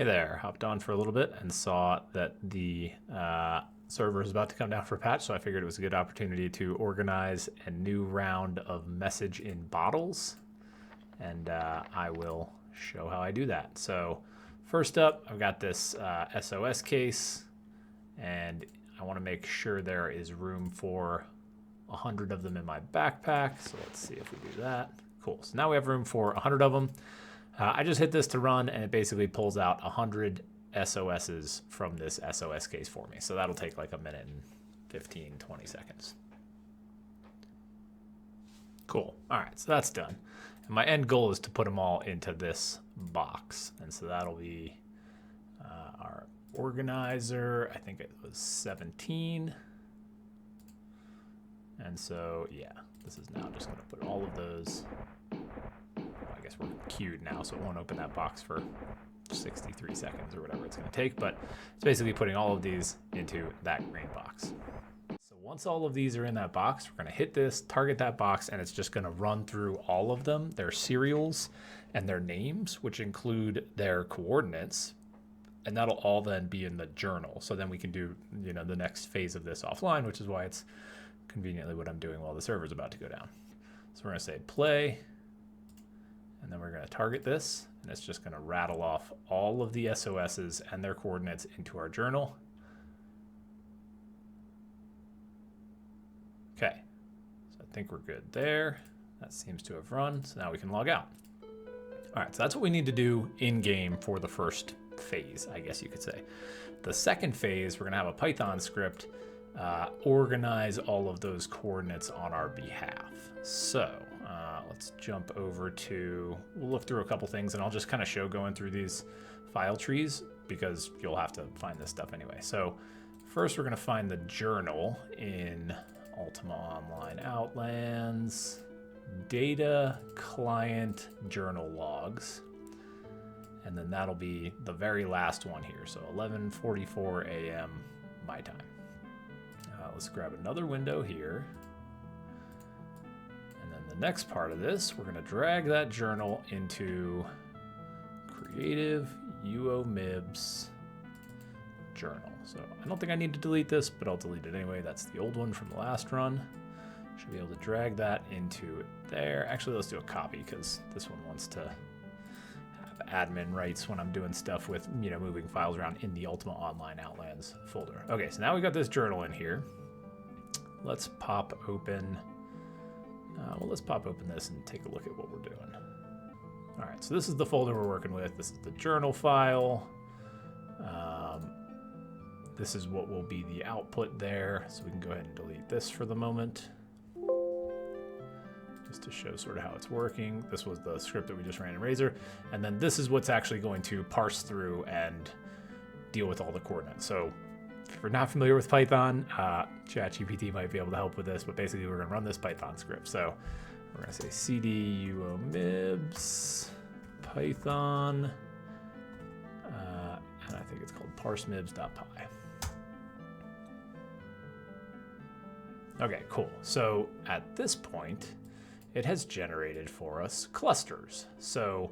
Hey there, hopped on for a little bit and saw that the server is about to come down for a patch, so I figured it was a good opportunity to organize a new round of message in bottles, and I will show how I do that. So first up, I've got this SOS case, and I want to make sure there is room for 100 of them in my backpack, so let's see if we do that. Cool, so now we have room for 100 of them. I just hit this to run, and it basically pulls out 100 SOSs from this SOS case for me. So that'll take like a minute and 15, 20 seconds. Cool. All right, so that's done. And my end goal is to put them all into this box. And so that'll be our organizer. I think it was 17. And so, yeah, this is now just going to put all of those. I guess we're queued now, so it won't open that box for 63 seconds or whatever it's going to take, but it's basically putting all of these into that green box. So once all of these are in that box, we're going to hit this, target that box, and it's just going to run through all of them, their serials and their names, which include their coordinates, and that'll all then be in the journal. So then we can do, the next phase of this offline, which is why it's conveniently what I'm doing while the server's about to go down. So we're going to say play. And then we're going to target this, and it's just going to rattle off all of the SOSs and their coordinates into our journal. Okay, so I think we're good there. That seems to have run, so now we can log out. All right, so that's what we need to do in-game for the first phase, I guess you could say. The second phase, we're going to have a Python script organize all of those coordinates on our behalf. So let's jump over to, we'll look through a couple things, and I'll just kind of show going through these file trees because you'll have to find this stuff anyway. So first we're going to find the journal in Ultima Online Outlands, data client journal logs, and then that'll be the very last one here. So 11:44 a.m. my time. Let's grab another window here. And then the next part of this, we're going to drag that journal into creative MIBs journal. So I don't think I need to delete this, but I'll delete it anyway. That's the old one from the last run. Should be able to drag that into there. Actually, let's do a copy because this one wants to have admin rights when I'm doing stuff with, moving files around in the Ultima Online Outlands folder. Okay, so now we got this journal in here. Let's pop open, let's pop open this and take a look at what we're doing. All right, so this is the folder we're working with. This is the journal file. This is what will be the output there. So we can go ahead and delete this for the moment, just to show sort of how it's working. This was the script that we just ran in Razor. And then this is what's actually going to parse through and deal with all the coordinates. So if you're not familiar with Python, ChatGPT might be able to help with this, but basically we're going to run this Python script. So we're going to say cd uomibs python, and I think it's called parsemibs.py. Okay, cool. So at this point, it has generated for us clusters. So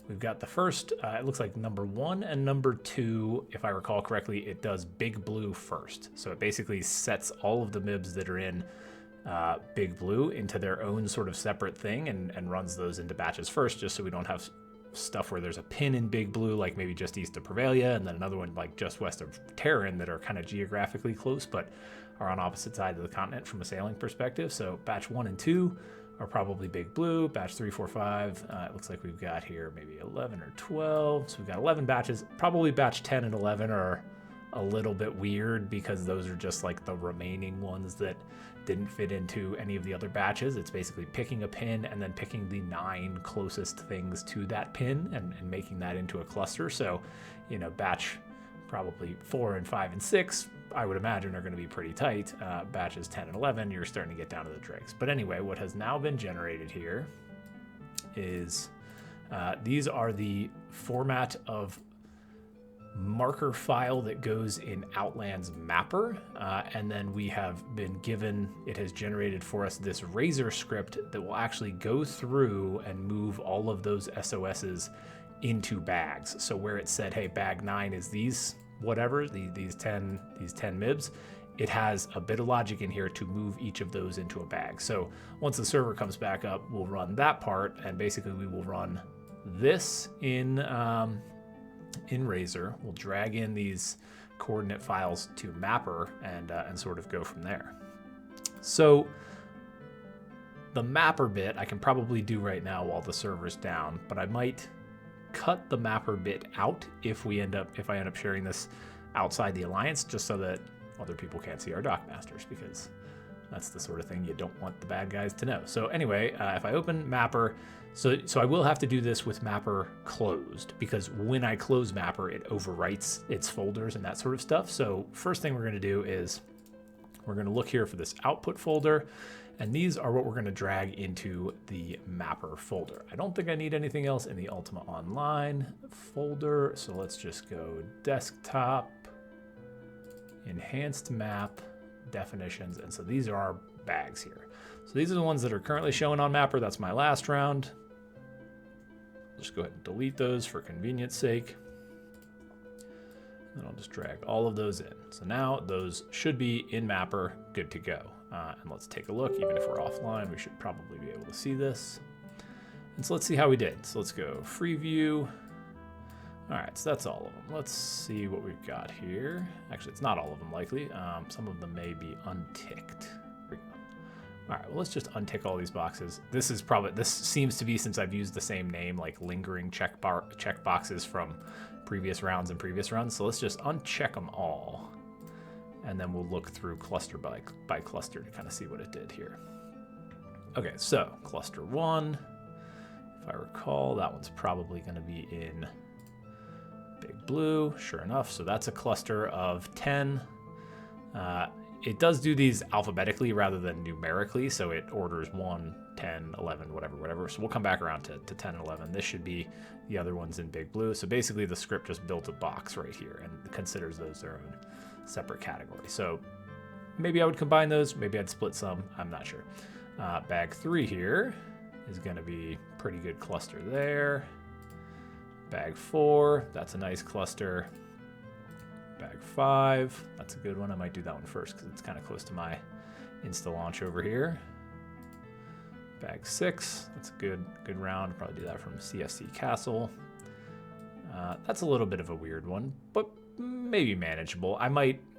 we've got the first, it looks like number 1 and number 2, if I recall correctly, it does Big Blue first. So it basically sets all of the MIBs that are in Big Blue into their own sort of separate thing and runs those into batches first, just so we don't have stuff where there's a pin in Big Blue, like maybe just east of Prevalia, and then another one like just west of Terran that are kind of geographically close, but are on opposite sides of the continent from a sailing perspective. So batch 1 and 2 are probably Big Blue. Batch 3, 4, 5, it looks like we've got here maybe 11 or 12. So we've got 11 batches. Probably batch 10 and 11 are a little bit weird because those are just like the remaining ones that didn't fit into any of the other batches. It's basically picking a pin and then picking the 9 closest things to that pin and making that into a cluster. So, batch probably 4 and 5 and 6, I would imagine, are going to be pretty tight. Batches 10 and 11, you're starting to get down to the dregs. But anyway, what has now been generated here is these are the format of marker file that goes in Outlands mapper, and then we have been given, it has generated for us this Razor script that will actually go through and move all of those SOSs into bags. So where it said, hey, bag 9 is these whatever, these 10 MIBs, it has a bit of logic in here to move each of those into a bag. So once the server comes back up, we'll run that part, and basically we will run this in Razor. We'll drag in these coordinate files to mapper and sort of go from there. So the mapper bit I can probably do right now while the server's down, but I might cut the mapper bit out if I end up sharing this outside the alliance, just so that other people can't see our dockmasters, because that's the sort of thing you don't want the bad guys to know. So anyway, if I open mapper, so I will have to do this with mapper closed, because when I close mapper, it overwrites its folders and that sort of stuff. So first thing we're going to do is we're going to look here for this output folder, and these are what we're going to drag into the mapper folder. I don't think I need anything else in the Ultima Online folder, so let's just go desktop, enhanced map, definitions, and so these are our bags here. So these are the ones that are currently showing on mapper. That's my last round. I'll just go ahead and delete those for convenience sake. And I'll just drag all of those in. So now those should be in mapper, good to go. And let's take a look. Even if we're offline, we should probably be able to see this. And so let's see how we did. So let's go free view. All right, so that's all of them. Let's see what we've got here. Actually, it's not all of them likely. Some of them may be unticked. Here we go. All right, well, let's just untick all these boxes. This seems to be, since I've used the same name, like lingering check boxes from previous rounds and previous runs. So let's just uncheck them all. And then we'll look through cluster by cluster to kind of see what it did here. Okay, so cluster 1, if I recall, that one's probably going to be in Big Blue, sure enough. So that's a cluster of 10. It does do these alphabetically rather than numerically, so it orders 1, 10, 11, whatever. So we'll come back around to 10 and 11. This should be the other ones in Big Blue. So basically the script just built a box right here and considers those their own separate category. So maybe I would combine those, maybe I'd split some, I'm not sure. Bag 3 here is going to be pretty good cluster there. Bag 4, that's a nice cluster. Bag 5, that's a good one. I might do that one first because it's kind of close to my insta launch over here. Bag 6, that's a good round. Probably do that from CFC Castle. That's a little bit of a weird one, but maybe manageable.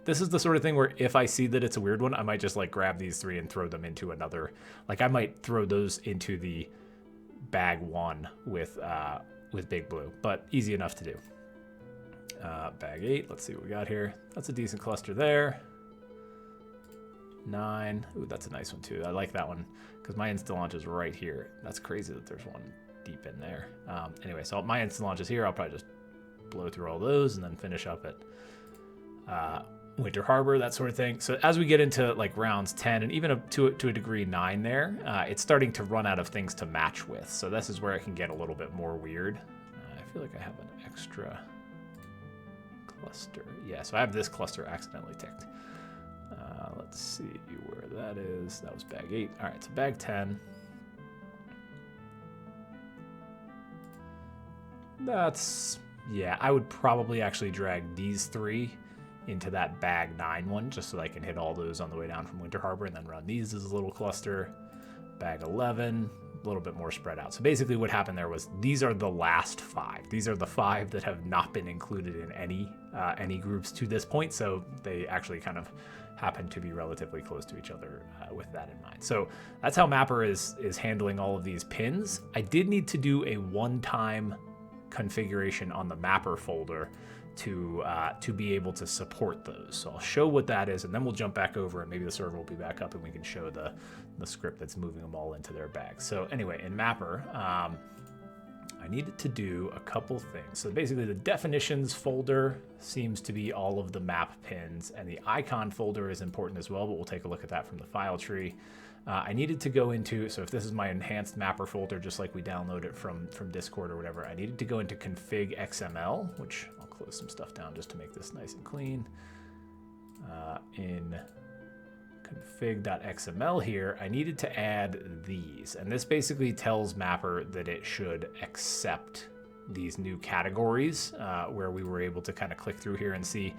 This is the sort of thing where if I see that it's a weird one, I might just like grab these 3 and throw them into another. Like I might throw those into the bag 1 with Big Blue, but easy enough to do. Bag 8, let's see what we got here. That's a decent cluster there. 9, ooh, that's a nice one too. I like that one because my insta launch is right here. That's crazy that there's one deep in there. Anyway, so my insta launch is here. I'll probably just blow through all those and then finish up at Winter Harbor, that sort of thing. So as we get into like rounds 10 and even up to a degree 9 there, it's starting to run out of things to match with. So this is where it can get a little bit more weird. I feel like I have an extra cluster. Yeah, so I have this cluster accidentally ticked. Let's see where that is. That was bag 8. All right, so bag 10. Yeah, I would probably actually drag these 3 into that bag 9 one, just so that I can hit all those on the way down from Winter Harbor and then run these as a little cluster. Bag 11, a little bit more spread out. So basically what happened there was these are the last 5. These are the 5 that have not been included in any groups to this point. So they actually kind of happen to be relatively close to each other with that in mind. So that's how Mapper is handling all of these pins. I did need to do a one-time configuration on the Mapper folder to be able to support those. So I'll show what that is, and then we'll jump back over, and maybe the server will be back up, and we can show the script that's moving them all into their bags. So anyway, in Mapper, I needed to do a couple things. So basically the definitions folder seems to be all of the map pins, and the icon folder is important as well, but we'll take a look at that from the file tree. I needed to go into, so if this is my enhanced mapper folder, just like we download it from Discord or whatever, I needed to go into config XML, which I'll close some stuff down just to make this nice and clean. In config.xml here, I needed to add these, and this basically tells Mapper that it should accept these new categories where we were able to kind of click through here and see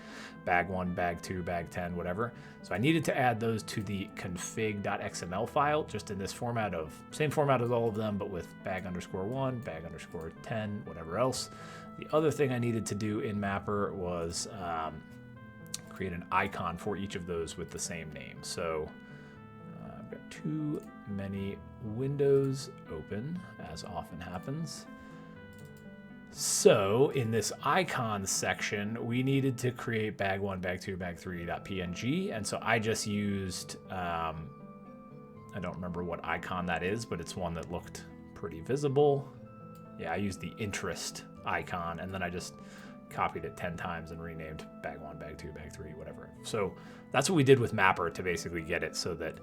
bag 1, bag 2, bag 10, whatever. So I needed to add those to the config.xml file, just in this format of, same format as all of them, but with bag_1, bag_10, whatever else. The other thing I needed to do in Mapper was create an icon for each of those with the same name. So I've got too many windows open, as often happens. So in this icon section, we needed to create bag1, bag2, bag3.png. And so I just used, I don't remember what icon that is, but it's one that looked pretty visible. Yeah, I used the interest icon, and then I just copied it 10 times and renamed bag1, bag2, bag3, whatever. So that's what we did with Mapper to basically get it so that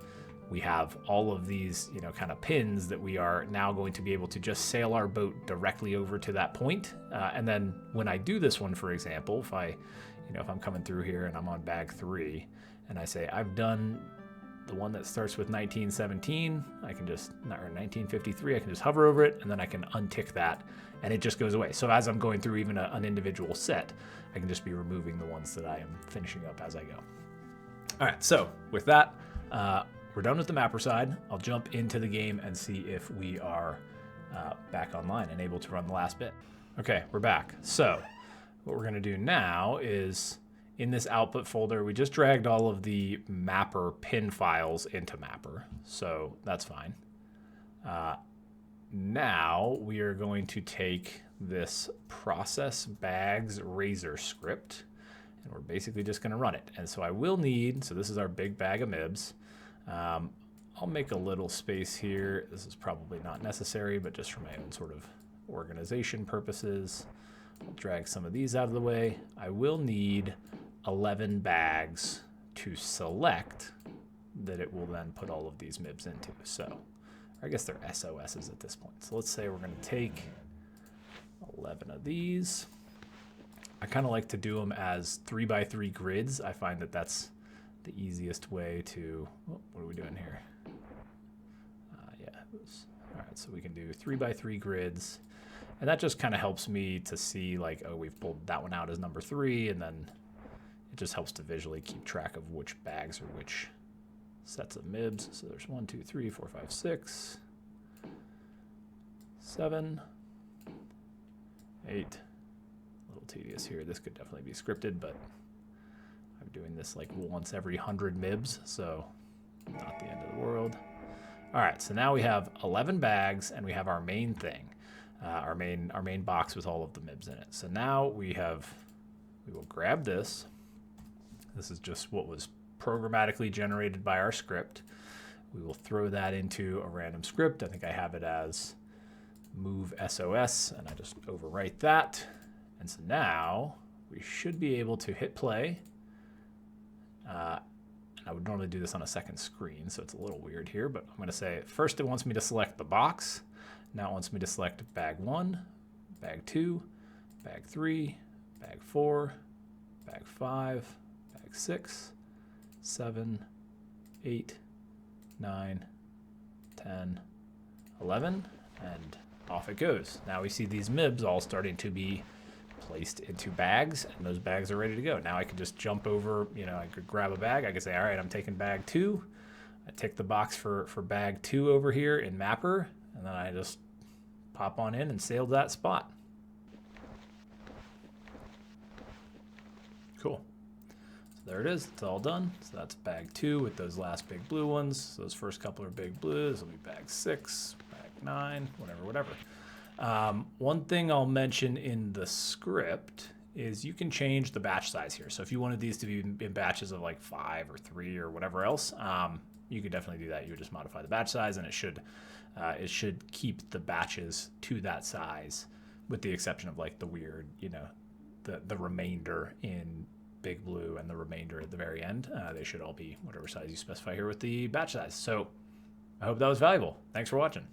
we have all of these, you know, kind of pins that we are now going to be able to just sail our boat directly over to that point. And then when I do this one, for example, if I, you know, if I'm coming through here and I'm on bag 3 and I say I've done the one that starts with 1917, I can just, or 1953, I can just hover over it and then I can untick that and it just goes away. So as I'm going through even an individual set, I can just be removing the ones that I am finishing up as I go. All right, so with that, we're done with the Mapper side. I'll jump into the game and see if we are back online and able to run the last bit. Okay, we're back. So what we're gonna do now is in this output folder, we just dragged all of the Mapper pin files into Mapper. So that's fine. Now we are going to take this process bags razor script and we're basically just gonna run it. And so I will need, so this is our big bag of MIBs. I'll make a little space here. This is probably not necessary, but just for my own sort of organization purposes, I'll drag some of these out of the way. I will need 11 bags to select that it will then put all of these MIBs into. So I guess they're SOSs at this point. So let's say we're going to take 11 of these. I kind of like to do them as 3x3 grids. I find that that's the easiest way to, oh, what are we doing here? All right, so we can do 3x3 grids. And that just kind of helps me to see like, oh, we've pulled that one out as number 3. And then it just helps to visually keep track of which bags or which sets of MIBs. So there's 1, 2, 3, 4, 5, 6, 7, 8. A little tedious here. This could definitely be scripted, but I'm doing this like once every 100 MIBs, so not the end of the world. All right, so now we have 11 bags and we have our main thing, our main box with all of the MIBs in it. So now we will grab this. This is just what was programmatically generated by our script. We will throw that into a random script. I think I have it as move SOS, and I just overwrite that. And so now we should be able to hit play. And I would normally do this on a second screen, so it's a little weird here, but I'm going to say first it wants me to select the box. Now it wants me to select bag 1, bag 2, bag 3, bag 4, bag 5, bag 6, 7, 8, 9, 10, 11, and off it goes. Now we see these MIBs all starting to be placed into bags, and those bags are ready to go. Now I could just jump over, you know, I could grab a bag. I could say, all right, I'm taking bag 2. I tick the box for bag 2 over here in Mapper, and then I just pop on in and sail to that spot. Cool. So there it is. It's all done. So that's bag 2 with those last big blue ones. So those first couple are big blues. This will be bag 6, bag 9, whatever. One thing I'll mention in the script is you can change the batch size here. So if you wanted these to be in batches of like 5 or 3 or whatever else, you could definitely do that. You would just modify the batch size, and it should keep the batches to that size, with the exception of like the weird, you know, the remainder in big blue and the remainder at the very end. They should all be whatever size you specify here with the batch size. So I hope that was valuable. Thanks for watching.